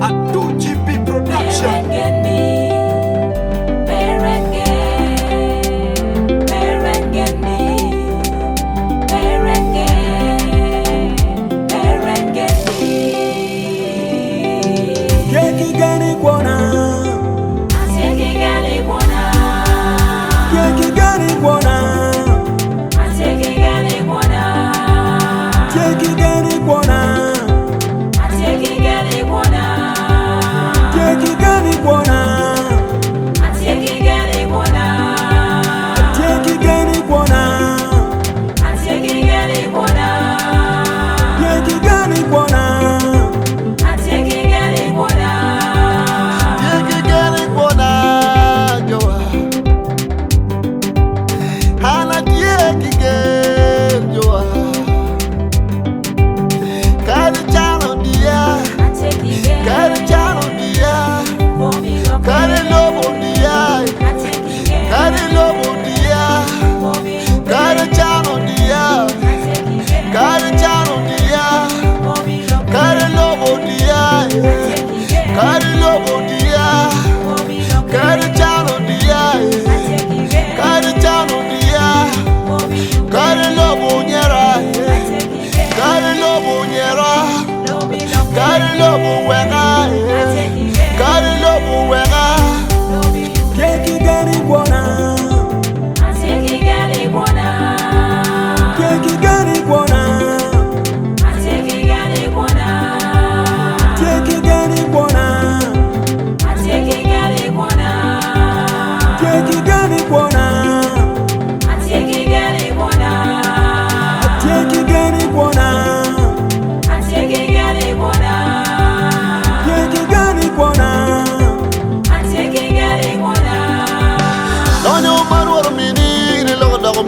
at 2GP Production.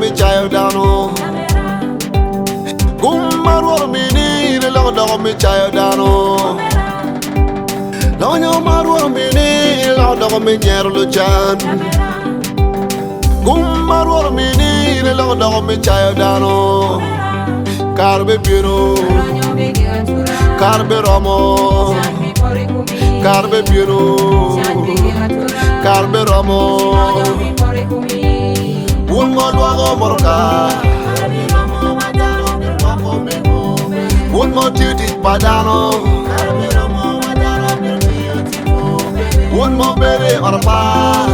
Me chayo dano Gumaro mini lo do me chayo dano Lonyo maro mini lo do me nyer lo chan Gumaro mini lo do me chayo dano Karbe biro Karbe romo Karbe biro Karbe romo Un mo morka Un mo titi padano Un mo bere orba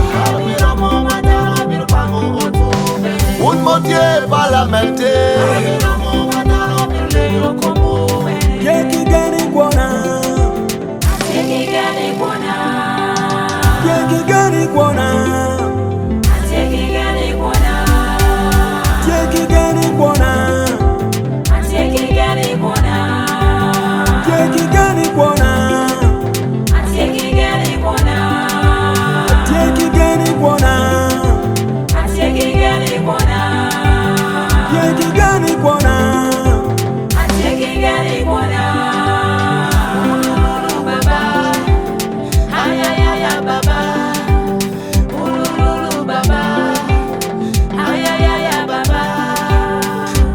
Un mo tie balamente Yeki gani kwana Yeki gani kwana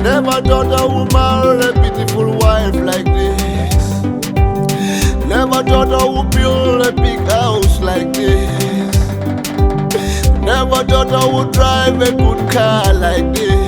Never thought I would marry a beautiful wife like this. Never thought I would build a big house like this. Never thought I would drive a good car like this.